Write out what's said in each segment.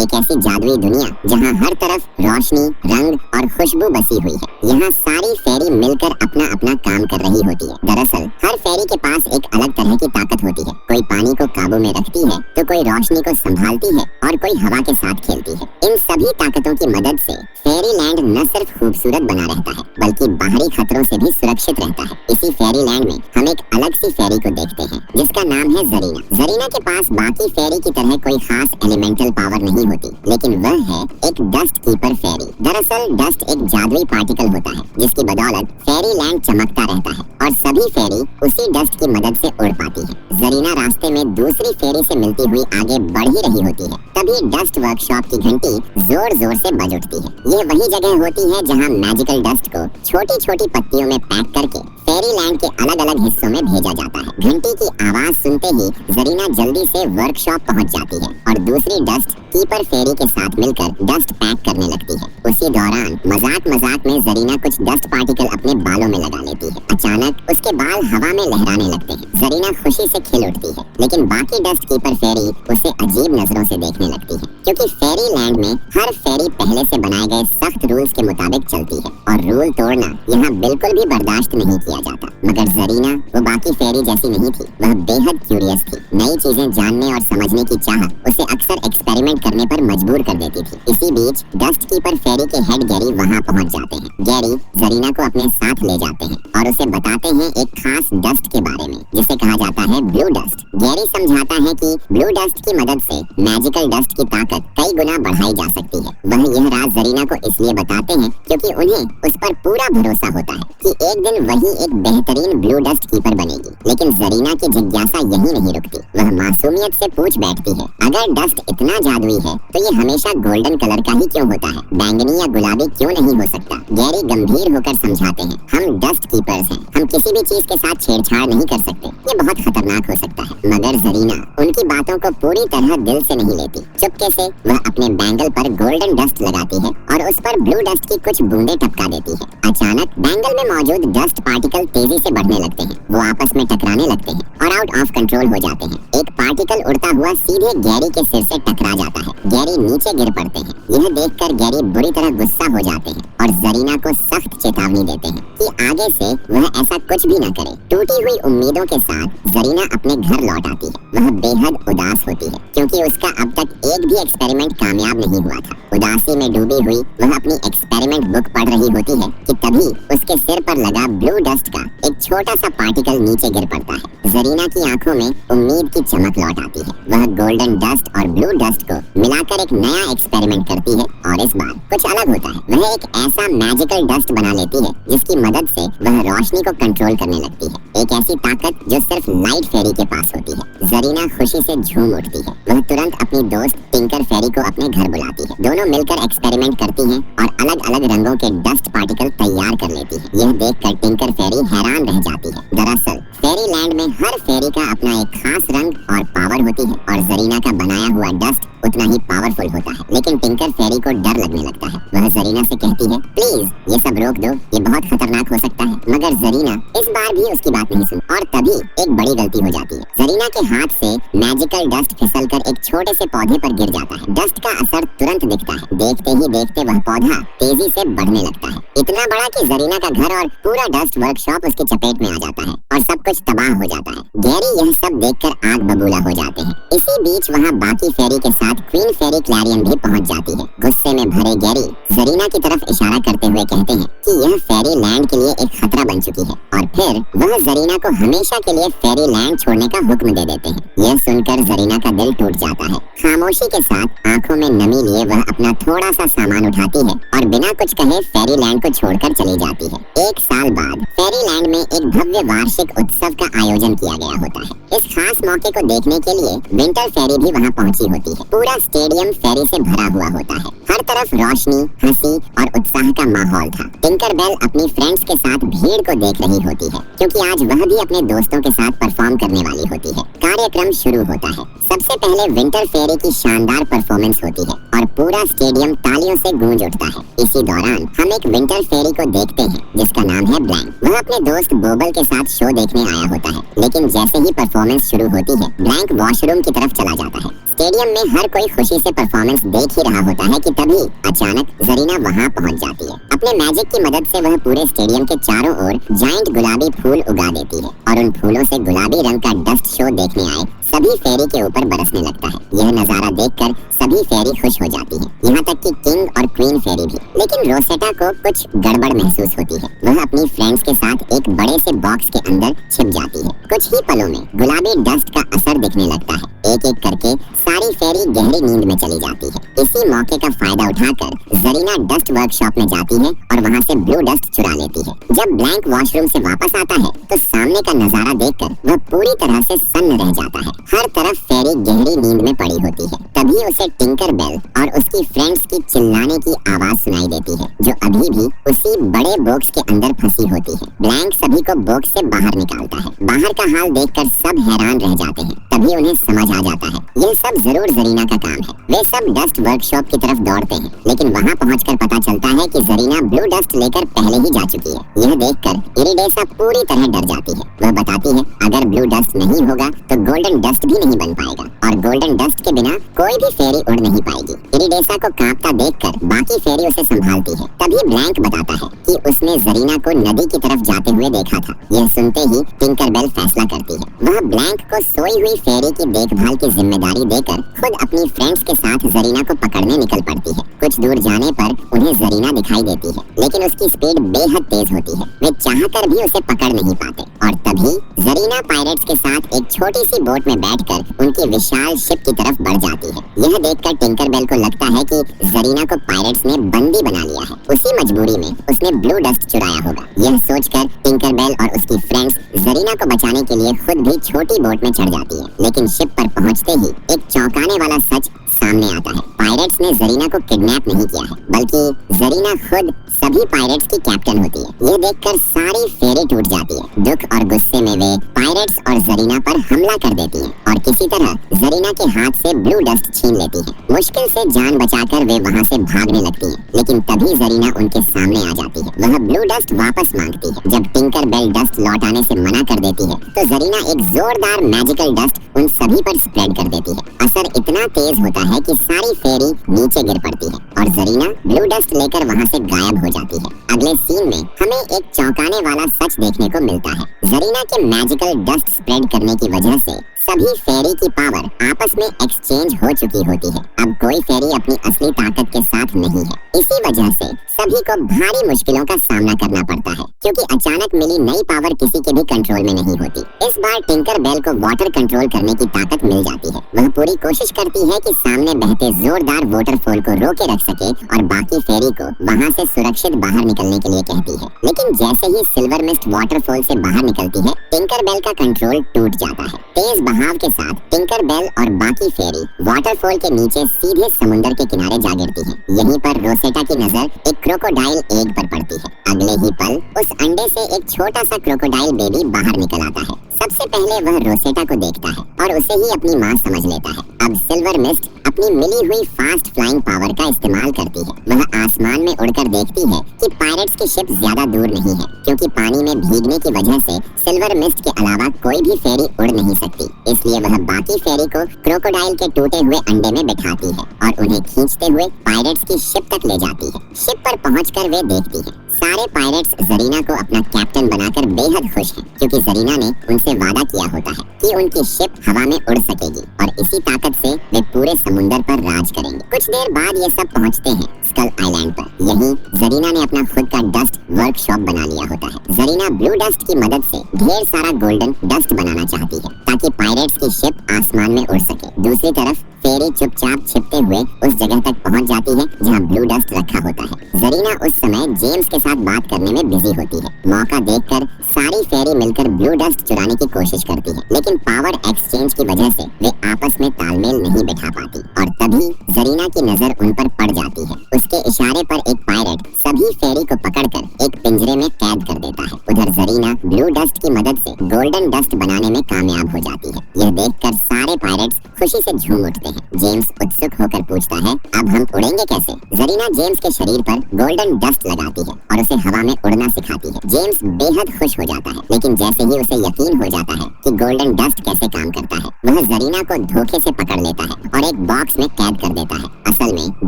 एक ऐसी जादुई दुनिया जहाँ हर तरफ रोशनी, रंग और खुशबू बसी हुई है। यहाँ सारी फेरी मिलकर अपना अपना काम कर रही होती है। दरअसल हर फेरी के पास एक अलग तरह की ताकत होती है। कोई पानी को काबू में रखती है तो कोई रोशनी को संभालती है और कोई हवा के साथ खेलती है। इन सभी ताकतों की मदद से फेरीलैंड न सिर्फ खूबसूरत बना रहता है बल्कि बाहरी खतरों से भी सुरक्षित रहता है। इसी फेरीलैंड में हम एक अलग सी फेरी को देखते हैं जिसका नाम है जरीना। जरीना के पास बाकी फेरी की तरह कोई खास एलिमेंटल पावर नहीं होती, लेकिन वह है एक डस्ट कीपर फेरी। दरअसल डस्ट एक जादुई पार्टिकल होता है जिसकी बदौलत फेरीलैंड चमकता रहता है और सभी फेरी उसी डस्ट की मदद से उड़ पाती है। जरीना रास्ते में दूसरी फेरी से मिलती हुई आगे बढ़ ही रही होती है, तभी डस्ट वर्कशॉप की घंटी जोर जोर से बज उठती है। ये वही जगह होती है जहाँ मैजिकल डस्ट को छोटी छोटी पत्तियों में पैक करके फेरीलैंड के अलग अलग हिस्सों में भेजा जाता है। घंटी की आवाज सुनते ही जरीना जल्दी से वर्कशॉप पहुंच जाती है और दूसरी डस्ट कीपर फेरी के साथ मिलकर डस्ट पैक करने लगती है। उसी दौरान मजाक मजाक में जरीना कुछ डस्ट पार्टिकल अपने बालों में लगा लेती है। अचानक उसके बाल हवा में लहराने लगते हैं। जरीना खुशी से खिल उठती है, लेकिन बाकी डस्ट कीपर फेरी उसे अजीब नजरों से देखने लगती है, क्योंकि फेरीलैंड में हर फेरी पहले से बनाए गए सख्त रूल्स के मुताबिक चलती है और रूल तोड़ना यहाँ बिल्कुल भी बर्दाश्त नहीं किया जाता। मगर जरीना वो बाकी फेरी जैसी नहीं थी। वह बेहद क्यूरियस थी। नई चीजें जानने और समझने की चाह उसे अक्सर एक्सपेरिमेंट करने पर मजबूर कर देती थी। इसी बीच डस्ट कीपर फेरी के हेड गैरी वहाँ पहुँच जाते हैं। गैरी जरीना को अपने साथ ले जाते हैं और उसे बताते हैं एक खास डस्ट के बारे में जिसे कहा जाता है ब्लू डस्ट। गैरी समझाता है कि ब्लू डस्ट की मदद से मैजिकल डस्ट की ताकत कई गुना बढ़ाई जा सकती है। वह यह राज जरीना को इसलिए बताते हैं क्योंकि उन्हें उस पर पूरा भरोसा होता है कि एक दिन वही एक बेहतरीन ब्लू डस्ट कीपर बनेगी। लेकिन जरीना की जिज्ञासा यही नहीं रुकती। वह मासूमियत से पूछ बैठती है, अगर डस्ट इतना जादुई है तो ये हमेशा गोल्डन कलर का ही क्यों होता है? बैंगनी या गुलाबी क्यों नहीं हो सकता? गैरी गंभीर होकर समझाते हैं, हम डस्ट कीपर्स हैं, हम किसी भी चीज के साथ छेड़छाड़ नहीं कर सकते, ये बहुत खतरनाक हो सकता है। मगर जरीना उनकी बातों को पूरी तरह दिल से नहीं लेती। चुपके से वह अपने बैंगल पर गोल्डन डस्ट लगाती है और उस पर ब्लू डस्ट की कुछ बूंदें टपका देती है। अचानक बैंगल में मौजूद डस्ट पार्टिकल तेजी से बढ़ने लगते हैं। वो आपस में टकराने लगते हैं और आउट ऑफ कंट्रोल हो जाते हैं। एक पार्टिकल उड़ता हुआ सीधे गैरी के सिर से टकरा जाता है। गैरी नीचे गिर पड़ते हैं। यह देखकर गैरी बुरी तरह गुस्सा हो जाते हैं और जरीना को सख्त चेतावनी देते हैं कि आगे से वह ऐसा कुछ भी न करे। टूटी हुई उम्मीदों के साथ जरीना अपने घर लौट आती है। वह बेहद उदास होती है क्योंकि उसका अब तक एक भी एक्सपेरिमेंट कामयाब नहीं हुआ था। उदासी में डूबी हुई वह अपनी एक्सपेरिमेंट बुक पढ़ रही होती है कि तभी उसके सिर पर लगा ब्लू डस्ट का एक छोटा सा पार्टिकल नीचे गिर पड़ता है। जरीना की आंखों में उम्मीद की चमक लौट आती है। वह गोल्डन डस्ट और ब्लू डस्ट को मिलाकर एक नया एक्सपेरिमेंट करती है और इस बार कुछ अलग होता है। वह एक ऐसा मैजिकल डस्ट बना लेती है जिसकी मदद से वह रोशनी को कंट्रोल करने लगती है। एक ऐसी ताकत जो सिर्फ लाइट फेरी के पास होती है। जरीना खुशी से झूम उठती है। वह तुरंत अपनी दोस्त टिंकर फेरी को अपने घर बुलाती है। दोनों मिलकर एक्सपेरिमेंट करती हैं और अलग अलग रंगों के डस्ट पार्टिकल तैयार कर लेती है। यह देखकर टिंकर फेरी हैरान रह जाती है। दरअसल फेरीलैंड में हर फेरी का अपना एक खास रंग और पावर होती है और जरीना का बनाया हुआ डस्ट उतना ही पावरफुल होता है। लेकिन टिंकर फेरी को डर लगने लगता है। वह जरीना से कहती है, प्लीज ये सब रोक दो, ये बहुत खतरनाक हो सकता है। मगर जरीना इस बार भी उसकी बात नहीं सुनती और तभी एक बड़ी गलती हो जाती है। जरीना के हाथ से मैजिकल डस्ट फिसलकर एक छोटे से पौधे पर गिर जाता है। डस्ट का असर तुरंत दिखता है। देखते ही देखते वह पौधा तेजी से बढ़ने लगता है, इतना बड़ा कि जरीना का घर और पूरा डस्ट वर्कशॉप उसकी चपेट में आ जाता है और सब कुछ तबाह हो जाता है। गैरी यह सब देखकर आग बबूला हो जाते हैं। इसी बीच वहाँ बाकी फेरी के साथ क्वीन फेरी क्लैरियन भी पहुँच जाती है। गुस्से में भरे गैरी जरीना की तरफ इशारा करते हुए कहते हैं कि यह फेरी लैंड के लिए एक खतरा बन चुकी है और फिर वह जरीना को हमेशा के लिए फेरी लैंड छोड़ने का हुक्म दे देते हैं। यह सुनकर जरीना का दिल टूट जाता है। खामोशी के साथ आंखों में नमी लिए वह अपना थोड़ा सा सामान उठाती है और बिना कुछ कहे फेरी लैंड को छोड़कर चली जाती है। एक साल बाद फेरी लैंड में एक भव्य वार्षिक उत्सव का आयोजन किया गया होता है। इस खास मौके को देखने के लिए विंटर फेरी भी वहाँ पहुँची होती है। पूरा स्टेडियम फेरी से भरा हुआ होता है। हर तरफ रोशनी, हंसी और उत्साह का माहौल था। टिंकर बेल अपनी फ्रेंड्स के साथ भीड़ को देख रही होती है क्योंकि आज वह भी अपने दोस्तों के साथ परफॉर्म करने वाली होती है। कार्यक्रम शुरू होता है। सबसे पहले विंटर फेरी की शानदार परफॉर्मेंस होती है और और पूरा स्टेडियम तालियों से गूंज उठता है। इसी दौरान हम एक विंटर फेरी को देखते हैं जिसका नाम है ब्लैंक। वह अपने दोस्त बोबल के साथ शो देखने आया होता है, लेकिन जैसे ही परफॉर्मेंस शुरू होती है ब्लैंक वॉशरूम की तरफ चला जाता है। स्टेडियम में हर कोई खुशी से परफॉर्मेंस देख ही रहा होता है कि तभी अचानक जरीना वहां पहुंच जाती है। अपने मैजिक की मदद से वह पूरे स्टेडियम के चारों ओर जायंट गुलाबी फूल उगा देती है और उन फूलों से गुलाबी रंग का डस्ट शो देखने आए सभी फेरी के ऊपर बरसने लगता है। यह नजारा देखकर सभी फेरी खुश हो जाती है, यहाँ तक कि किंग और क्वीन फेरी भी। लेकिन रोसेटा को कुछ गड़बड़ महसूस होती है। वह अपनी फ्रेंड्स के साथ एक बड़े से बॉक्स के अंदर छिप जाती है। कुछ ही पलों में गुलाबी डस्ट का असर दिखने लगता है। एक एक करके सारी फेरी गहरी नींद में चली जाती है। इसी मौके का फायदा उठाकर जरीना डस्ट वर्कशॉप में जाती है और वहाँ से ब्लू डस्ट चुरा लेती है। जब ब्लैंक वॉशरूम से वापस आता है तो सामने का नजारा देखकर वह पूरी तरह से सन्न रह जाता है। हर तरफ फेरी गहरी नींद में पड़ी होती है। तभी उसे टिंकर बेल और उसकी फ्रेंड्स की चिल्लाने की आवाज सुनाई देती है, जो अभी भी उसी बड़े बॉक्स के अंदर फंसी होती है। ब्लैंक सभी को बॉक्स से बाहर निकालता है। बाहर का हाल देखकर सब हैरान रह जाते हैं। तभी उन्हें समझ आ जाता है यह सब जरूर जरीना का काम है। वे सब डस्ट वर्कशॉप की तरफ दौड़ते हैं, लेकिन वहाँ पहुंचकर पता चलता है कि जरीना ब्लू डस्ट लेकर पहले ही जा चुकी है। यह देखकर इरिडेसा पूरी तरह डर जाती है। वह बताती है अगर ब्लू डस्ट नहीं होगा तो गोल्डन डस्ट भी नहीं बन पाएगा और गोल्डन डस्ट के बिना कोई भी फेरी उड़ नहीं पाएगी। इरिडेसा को कांपता देखकर बाकी फेरी उसे संभालती है। तभी ब्लैंक बताता है कि उसने जरीना को नदी की तरफ जाते हुए देखा था। यह सुनते ही टिंकरबेल फैसला करती है। वह ब्लैंक को सोई हुई फेरी की देखभाल की जिम्मेदारी देकर खुद अपनी फ्रेंड्स के साथ जरीना को पकड़ने निकल पड़ती है। कुछ दूर जाने पर उन्हें जरीना दिखाई देती है, लेकिन उसकी स्पीड बेहद तेज होती है। वे चाहकर भी उसे पकड़ नहीं पाते और तभी जरीना पायरेट्स के साथ एक छोटी सी बोट में बैठकर उनकी विशाल शिप की तरफ बढ़ जाती है। यह देखकर टिंकरबेल को लगता है कि जरीना को पायरेट्स ने बंदी बना लिया है। उसी मजबूरी में उसने ब्लू डस्ट चुराया होगा। यह सोचकर टिंकरबेल और उसकी फ्रेंड्स जरीना को बचाने के लिए खुद भी छोटी बोट में चढ़ जाती है। लेकिन शिप पर पहुंचते ही एक चौंकाने वाला सच सामने आता है। पायरेट्स ने जरीना को किडनैप नहीं किया है, बल्कि जरीना खुद सभी पायरेट्स की कैप्टन होती है। यह देखकर सारी फेरी टूट जाती है। दुख और गुस्से में वे पायरेट्स और जरीना पर हमला कर देती हैं और किसी तरह जरीना के हाथ से ब्लू डस्ट छीन लेती है। मुश्किल से जान बचाकर वे वहां से भागने लगती हैं, लेकिन तभी जरीना उनके सामने आ जाती है। वह ब्लू डस्ट वापस मांगती है। जब टिंकरबेल डस्ट लौटाने से मना कर देती है तो जरीना एक जोरदार मैजिकल डस्ट उन सभी पर स्प्रेड कर देती है। असर इतना तेज होता है कि सारी फेरी नीचे गिर पड़ती है और जरीना ब्लू डस्ट लेकर वहां से गायब हो जाती है। अगले सीन में हमें एक चौंकाने वाला सच देखने को मिलता है। जरीना के मैजिकल डस्ट स्प्रेड करने की वजह से सभी फेरी की पावर आपस में एक्सचेंज हो चुकी होती है। अब कोई फेरी अपनी असली ताकत के साथ नहीं है। इसी वजह से सभी को भारी मुश्किलों का सामना करना पड़ता है, क्योंकि अचानक मिली नई पावर किसी के भी कंट्रोल में नहीं होती। इस बार टिंकरबेल को वाटर कंट्रोल करने की ताकत मिल जाती है। वह पूरी कोशिश करती है कि सामने बहते जोरदार वाटरफॉल को रोके रख सके और बाकी फेरी को वहां से सुरक्षित बाहर निकलने के लिए कहती है। लेकिन जैसे ही सिल्वर मिस्ट वाटरफॉल से बाहर निकलती है, टिंकरबेल का कंट्रोल टूट जाता है। तेज बहाव के साथ टिंकरबेल और बाकी फेरी वाटरफॉल के नीचे सीधे समुद्र के किनारे जा गिरती है। यहीं पर रोसेटा की नजर एक क्रोकोडाइल एग पर पड़ती है। अगले ही पल उस अंडे से एक छोटा सा क्रोकोडाइल बेबी बाहर निकल आता है। सबसे पहले वह रोसेटा को देखता है और उसे ही अपनी माँ समझ लेता है। अब सिल्वर मिस्ट अपनी मिली हुई फास्ट फ्लाइंग पावर का इस्तेमाल करती है। वह आसमान में उड़कर देखती है कि पायरेट्स की शिप ज्यादा दूर नहीं है, क्योंकि पानी में भीगने की वजह से सिल्वर मिस्ट के अलावा कोई भी फेरी उड़ नहीं सकती। इसलिए वह बाकी फेरी को क्रोकोडाइल के टूटे हुए अंडे में बिठाती है और उन्हें खींचते हुए पायरेट्स की शिप तक ले जाती है। शिप पर पहुंचकर वे देखती है सारे पायरेट्स जरीना को अपना कैप्टन बनाकर बेहद खुश हैं, क्योंकि जरीना ने उनसे वादा किया होता है कि उनकी शिप हवा में उड़ सकेगी और इसी ताकत से वे पूरे समुद्र पर राज करेंगे। कुछ देर बाद ये सब पहुंचते हैं स्कल आइलैंड पर। यहीं जरीना ने अपना खुद का डस्ट वर्कशॉप बना लिया होता है। जरीना ब्लू डस्ट की मदद से ढेर सारा गोल्डन डस्ट बनाना चाहती है ताकि पायरेट्स की शिप आसमान में उड़ सके। दूसरी तरफ फेरी चुपचाप छिपते हुए उस जगह तक पहुंच जाती है जहां ब्लू डस्ट रखा होता है। जरीना उस समय जेम्स के साथ बात करने में बिजी होती है। मौका देखकर सारी फेरी मिलकर ब्लू डस्ट चुराने की कोशिश करती है, लेकिन पावर एक्सचेंज की वजह से वे आपस में तालमेल नहीं बिठा पाती और तभी जरीना की नजर उन पर पड़ जाती है। उसके इशारे पर एक पायरेट सभी फेरी को पकड़कर एक पिंजरे में कैद कर देता है। उधर जरीना ब्लू डस्ट की मदद से गोल्डन डस्ट बनाने में कामयाब हो जाती है। यह देखकर सारे पायरेट्स खुशी से झूम उठते हैं। जेम्स उत्सुक बेबाक होकर पूछता है, अब हम उड़ेंगे कैसे? जरीना जेम्स के शरीर पर गोल्डन डस्ट लगाती है और उसे हवा में उड़ना सिखाती है। जेम्स बेहद खुश हो जाता है, लेकिन जैसे ही उसे यकीन हो जाता है कि गोल्डन डस्ट कैसे काम करता है, वह जरीना को धोखे से पकड़ लेता है और एक बॉक्स में कैद कर देता है। असल में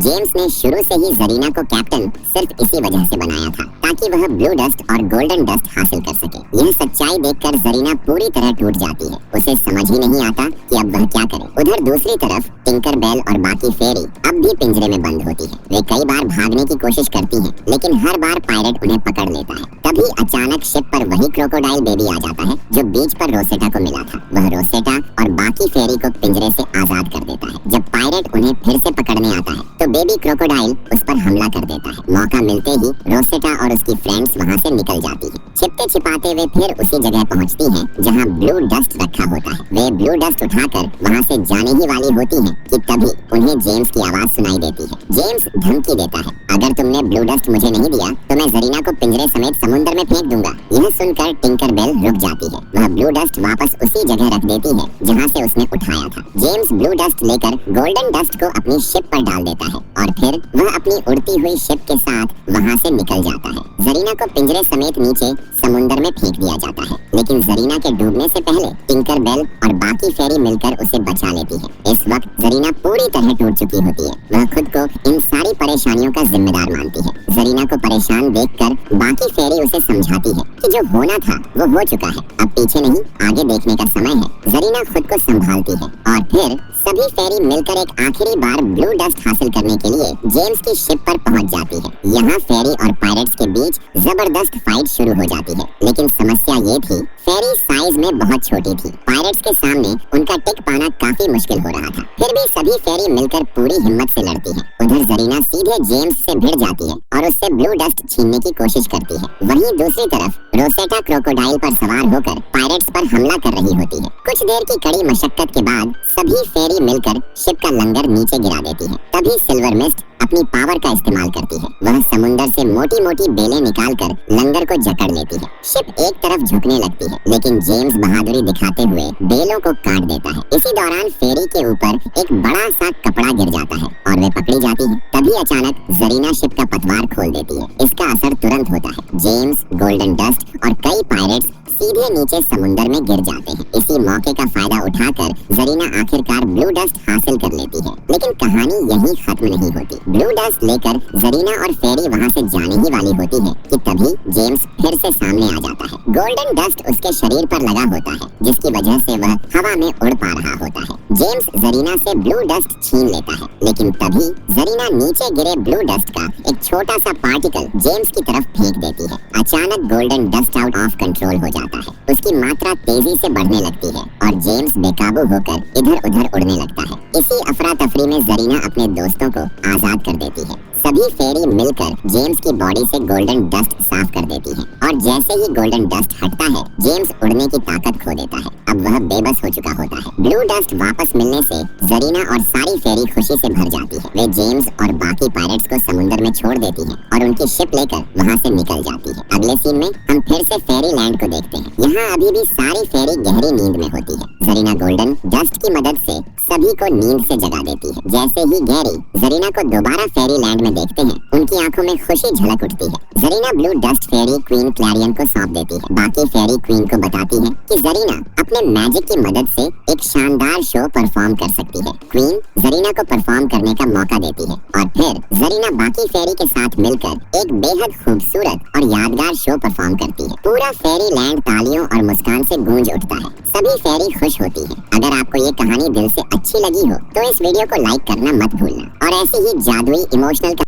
जेम्स ने शुरू से ही जरीना को कैप्टन सिर्फ इसी वजह से बनाया था ताकि वह ब्लू डस्ट और गोल्डन डस्ट हासिल कर सके। यह सच्चाई देखकर जरीना पूरी तरह टूट जाती है। उसे समझ ही नहीं आता कि अब वह क्या करे। उधर दूसरी तरफ टिंकर बेल और बाकी फेरी अब भी पिंजरे में बंद होती है। वे कई बार भागने की कोशिश करती हैं, लेकिन हर बार पायरेट उन्हें पकड़ लेता है। तभी अचानक शिप पर वही क्रोकोडाइल बेबी आ जाता है जो बीच पर रोसेटा को मिला था। वह रोसेटा और बाकी फेरी को पिंजरे से आजाद कर देता है। जब पायरेट उन्हें फिर से पकड़ने आता है तो बेबी क्रोकोडाइल उस पर हमला कर देता है। मौका मिलते ही रोसेटा और उसकी फ्रेंड्स वहां से निकल जाती है। छिपते छिपाते वे फिर उसी जगह पहुंचती हैं जहां ब्लू डस्ट रखा होता है। वे ब्लू डस्ट उठाकर वहां से जाने ही वाली होती हैं कि तभी उन्हें जेम्स की आवाज सुनाई देती है। जेम्स धमकी देता है, अगर तुमने ब्लू डस्ट मुझे नहीं दिया तो मैं जरीना को पिंजरे समेत समुद्र में फेंक दूंगा। यह सुनकर टिंकर बेल रुक जाती है। वह ब्लू डस्ट वापस उसी जगह रख देती है जहां से उसने उठाया था। जेम्स ब्लू डस्ट लेकर गोल्डन डस्ट को अपनी शिप पर डाल देता है और फिर वह अपनी उड़ती हुई शिप के साथ वहां से निकल जाता है। जरीना को पिंजरे समेत नीचे समुद्र में फेंक दिया जाता है, लेकिन जरीना के डूबने से पहले टिंकर बेल और बाकी फेरी मिलकर उसे बचा लेती है। इस वक्त जरीना पूरी तरह टूट चुकी होती है। वह खुद को इन सारी परेशानियों का जिम्मेदार मानती है। जरीना को परेशान देखकर बाकी फेरी उसे समझाती है कि जो होना था वो हो चुका है, अब पीछे नहीं आगे देखने का समय है। जरीना खुद को संभालती है और फिर सभी फेरी मिलकर एक आखिरी बार ब्लू डस्ट हासिल करने के लिए जेम्स की शिप पर पहुंच जाती है। यहाँ फेरी और पायरेट्स के बीच जबरदस्त फाइट शुरू हो जाती है, लेकिन समस्या ये थी फेरी साइज में बहुत छोटी थी। पायरेट्स के सामने उनका टिक पाना काफी मुश्किल हो रहा था। फिर भी सभी फेरी मिलकर पूरी हिम्मत से लड़ती है। उधर जरीना सीधे जेम्स से भिड़ जाती है और उससे ब्लू डस्ट छीनने की कोशिश करती है। वहीं दूसरी तरफ रोसेटा क्रोकोडाइल पर सवार होकर पायरेट्स पर हमला कर रही होती है। कुछ देर की कड़ी मशक्कत के बाद सभी फेरी मिलकर शिप का लंगर नीचे गिरा देती है। तभी सिल्वर मिस्ट अपनी पावर का इस्तेमाल करती है। वह समुद्र से मोटी मोटी बेलें निकालकर लंगर को जकड़ लेती है। शिप एक तरफ झुकने लगती है, लेकिन जेम्स बहादुरी दिखाते हुए बेलों को काट देता है। इसी दौरान फेरी के ऊपर एक बड़ा सा कपड़ा गिर जाता है और वे पकड़ी जाती है। तभी अचानक जरीना शिप का पतवार खोल देती है। इसका असर तुरंत होता है। जेम्स, गोल्डन डस्ट और कई पायरेट्स सीधे नीचे समुद्र में गिर जाते हैं। इसी मौके का फायदा उठाकर जरीना आखिरकार ब्लू डस्ट हासिल कर लेती है, लेकिन कहानी यहीं खत्म नहीं होती। ब्लू डस्ट लेकर जरीना और फेरी वहां से जाने ही वाली होती है कि तभी जेम्स फिर से सामने आ जाता है। गोल्डन डस्ट उसके शरीर पर लगा होता है, जिसकी वजह से वह हवा में उड़ पा रहा होता है। जेम्स जरीना से ब्लू डस्ट छीन लेता है, लेकिन तभी जरीना नीचे गिरे ब्लू डस्ट का एक छोटा सा पार्टिकल जेम्स की तरफ फेंक देती है। अचानक golden dust out of control हो जाता है। उसकी मात्रा तेजी से बढ़ने लगती है और जेम्स बेकाबू होकर इधर उधर उड़ने लगता है। इसी अफरा तफरी में जरीना अपने दोस्तों को आजाद कर देती है। सभी फेरी मिलकर जेम्स की बॉडी से गोल्डन डस्ट साफ कर देती है और जैसे ही गोल्डन डस्ट हटता है, जेम्स उड़ने की ताकत खो देता है। अब वह बेबस हो चुका होता है। ब्लू डस्ट वापस मिलने से जरीना और सारी फेरी खुशी से भर जाती है। वे जेम्स और बाकी पायरेट्स को समुद्र में छोड़ देती हैं और उनकी शिप लेकर वहां से निकल जाती है। अगले सीन में हम फिर से फेरी लैंड को देखते हैं। यहाँ अभी भी सारी फेरी गहरी नींद में होती है। जरीना गोल्डन डस्ट की मदद से सभी को नींद से जगा देती है। जैसे ही गैरी जरीना को दोबारा फेरी लैंड में देखते हैं, उनकी आंखों में खुशी झलक उठती है। जरीना ब्लू डस्ट फेरी क्वीन क्लैरियन को सौंप देती है। बाकी फेरी क्वीन को बताती है कि जरीना अपने मैजिक की मदद से एक शानदार शो परफॉर्म कर सकती है। क्वीन जरीना को परफॉर्म करने का मौका देती है और फिर जरीना बाकी फेरी के साथ मिलकर एक बेहद खूबसूरत और यादगार शो परफॉर्म करती है। पूरा फेरी लैंड तालियों और मुस्कान से गूंज उठता है। सभी फेरी खुश होती है। अगर आपको ये कहानी दिल से अच्छी लगी हो तो इस वीडियो को लाइक करना मत भूलना और ऐसी ही जादुई इमोशनल